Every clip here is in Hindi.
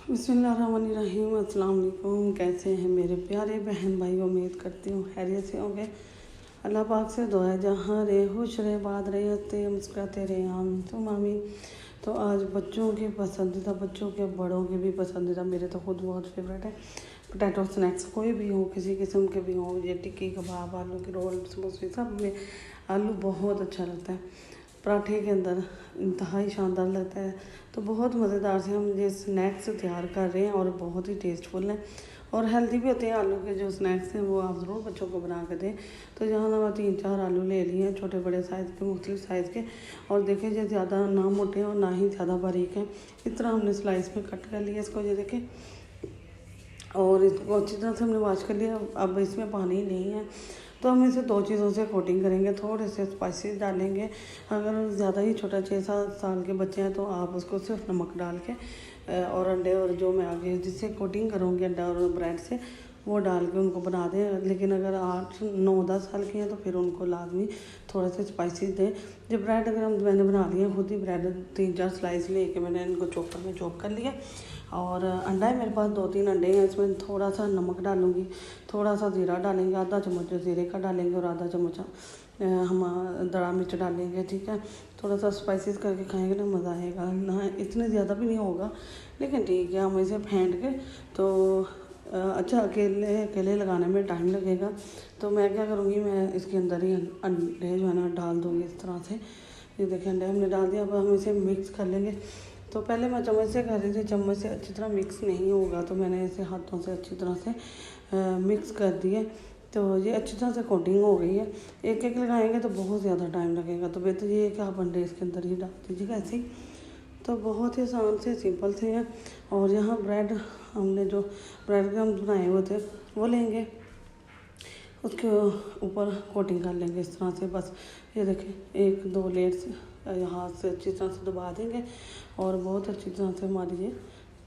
बिस्मिल्लाहिर्रहमानिर्रहीम। अस्सलाम वालेकुम। कैसे हैं मेरे प्यारे बहन भाई? उम्मीद करती हूँ खैरियत से होंगे। अल्लाह पाक से दुआ है जहाँ रहे खुश रहे, बात रहे, हंसते मुस्कुराते रहे, आमीन तुम आमीन। तो आज बच्चों के पसंदीदा, बच्चों के बड़ों के भी पसंदीदा, मेरे तो खुद बहुत फेवरेट है पोटैटो स्नैक्स। कोई भी हो, किसी किस्म के भी हो, ये टिक्की कबाब, आलू की रोल, समोसे, सब में आलू बहुत अच्छा लगता है। पराठे के अंदर इंतहाई शानदार लगता है। तो बहुत मज़ेदार से हम ये स्नैक्स तैयार कर रहे हैं और बहुत ही टेस्टफुल हैं और हेल्दी भी होते हैं। आलू के जो स्नैक्स हैं वो आप ज़रूर बच्चों को बना कर दें। तो यहाँ मैं 3-4 आलू ले लिए हैं, छोटे बड़े साइज़ के, मुख्तलिफ साइज़ के। और देखें ये ज़्यादा ना मोटे और ना ही ज़्यादा बारीक हैं। इस तरह हमने स्लाइस में कट कर लिया इसको, ये देखें। और इसको अच्छी तरह से हमने वॉश कर लिया। अब इसमें पानी नहीं है, तो हम इसे 2 चीज़ों से कोटिंग करेंगे। थोड़े से स्पाइसेस डालेंगे। अगर ज़्यादा ही छोटा 6-7 साल के बच्चे हैं तो आप उसको सिर्फ नमक डाल के और अंडे, और जो मैं आगे जिससे कोटिंग करूँगी अंडा और ब्रेड से, वो डाल के उनको बना दें। लेकिन अगर 8-9-10 साल के हैं तो फिर उनको लाजमी थोड़े से स्पाइसेस दें। जब ब्रेड अगर मैंने बना लिया खुद ही, ब्रेड 3-4 स्लाइस लेके मैंने इनको चॉपर में चॉप कर लिया। और अंडा है मेरे पास, 2-3 अंडे हैं। इसमें थोड़ा सा नमक डालूँगी, थोड़ा सा ज़ीरा डालेंगे, आधा चम्मच ज़ीरे का डालेंगे और आधा चम्मच हम दड़ा मिर्च डालेंगे, ठीक है। थोड़ा सा स्पाइसेस करके खाएंगे ना, मज़ा आएगा ना। इतने ज़्यादा भी नहीं होगा, लेकिन ठीक है। हम इसे फेंट के तो अच्छा, अकेले अकेले लगाने में टाइम लगेगा। तो मैं क्या करूँगी, मैं इसके अंदर ही अंडे जो है ना डाल दूँगी इस तरह से। ये देखिए अंडे हमने डाल दिया। अब हम इसे मिक्स कर लेंगे। तो पहले मैं चम्मच से कर रही थी, चम्मच से अच्छी तरह मिक्स नहीं होगा, तो मैंने इसे हाथों से अच्छी तरह से मिक्स कर दिए। तो ये अच्छी तरह से कोटिंग हो गई है। एक एक लगाएंगे तो बहुत ज़्यादा टाइम लगेगा, तो बेहतर ये है कि आप अंडे इसके अंदर ही डाल दीजिएगा ऐसे ही। तो बहुत ही आसान से, सिंपल से है। और यहाँ ब्रेड, हमने जो ब्रेड क्रम्स बनाए हुए थे वो लेंगे, उसके ऊपर कोटिंग कर लेंगे इस तरह से। बस ये देखें, 1-2 लेयर्स हाथ से अच्छी तरह से दबा देंगे और बहुत अच्छी तरह से हमारी ये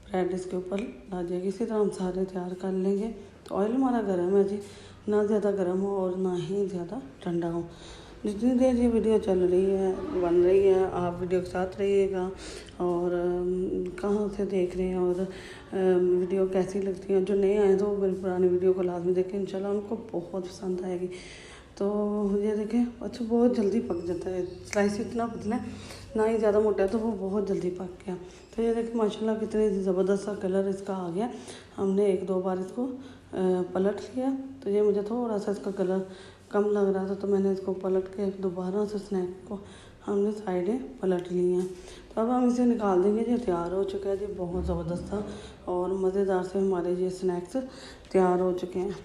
ब्रेड इसके ऊपर ला जाएगी। इसी तरह हम सारे तैयार कर लेंगे। तो ऑयल हमारा गर्म है जी, ना ज़्यादा गर्म हो और ना ही ज़्यादा ठंडा हो। जितनी देर ये वीडियो चल रही है, बन रही है, आप वीडियो के साथ रहिएगा। और कहाँ से देख रहे हैं और वीडियो कैसी लगती है। जो नए आए तो मेरी पुरानी वीडियो को लाजमी देखें, इंशाल्लाह उनको बहुत पसंद आएगी। तो ये देखें, अच्छा बहुत जल्दी पक जाता है। स्लाइस इतना पतला है, ना ही ज़्यादा मोटा है, तो वो बहुत जल्दी पक गया। तो ये देखें माशाल्लाह कितने ज़बरदस्त सा कलर इसका आ गया। हमने 1-2 बार इसको पलट लिया। तो ये मुझे थोड़ा सा इसका कलर कम लग रहा था, तो मैंने इसको पलट के दोबारा से स्नैक को हमने साइडें पलट ली हैं। तो अब हम इसे निकाल देंगे। ये तैयार हो चुका है जी, बहुत ज़बरदस्त था और मज़ेदार से हमारे ये स्नैक्स तैयार हो चुके हैं।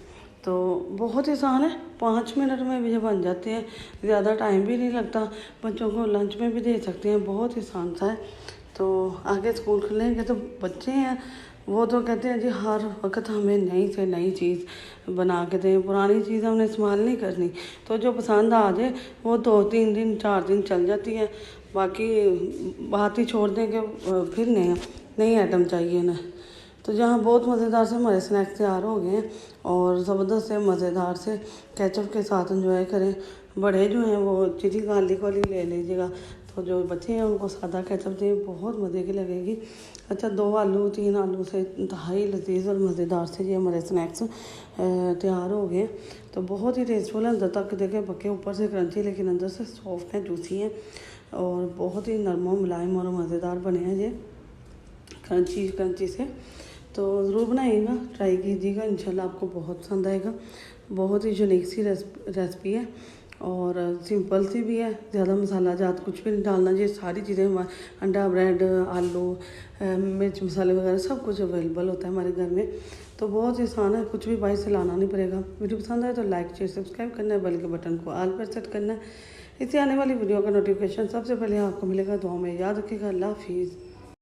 तो बहुत ही आसान है, 5 मिनट में भी ये बन जाते हैं। ज़्यादा टाइम भी नहीं लगता, बच्चों को लंच में भी दे सकते हैं, बहुत ही आसान सा है। तो आगे स्कूल खुलेंगे तो बच्चे हैं वो तो कहते हैं जी हर वक्त हमें नई से नई चीज़ बना के दें, पुरानी चीज़ हमने इस्तेमाल नहीं करनी। तो जो पसंद आ जाए वो 2-3 दिन 4 दिन चल जाती है, बाकी बात ही छोड़ दें कि फिर नई आइटम चाहिए ना। तो जहाँ बहुत मज़ेदार से हमारे स्नैक्स तैयार हो गए हैं और ज़बरदस्त से मज़ेदार से केचप के साथ एंजॉय करें। बड़े जो हैं वो चिली गार्लिक वाली ले लीजिएगा, तो जो बच्चे हैं उनको सादा केचप दें, बहुत मज़े की लगेगी। अच्छा, 2 आलू 3 आलू से इंतहाई लजीज और मज़ेदार से ये हमारे स्नैक्स तैयार हो गए। तो बहुत ही टेस्टफुल है, अंदर तक देखें पके, ऊपर से क्रंची लेकिन अंदर से सॉफ्ट हैं, जूसी हैं और बहुत ही नरम मुलायम और मज़ेदार बने हैं ये क्रंची से। तो ज़रूर बनाइएगा, ट्राई कीजिएगा, इंशाल्लाह आपको बहुत पसंद आएगा। बहुत ही यूनिक सी रेसिपी है और सिंपल सी भी है, ज़्यादा मसाला जात कुछ भी नहीं डालना। ये सारी चीज़ें, अंडा, ब्रेड, आलू, मिर्च मसाले वगैरह सब कुछ अवेलेबल होता है हमारे घर में। तो बहुत आसान है, कुछ भी बाहर से लाना नहीं पड़ेगा। वीडियो पसंद आए तो लाइक शेयर सब्सक्राइब करना है, बेल के बटन को ऑल पर सेट करना है। इससे आने वाली वीडियो का नोटिफिकेशन सबसे पहले आपको मिलेगा। दुआ में याद रखिएगा। अल्लाह हाफिज़।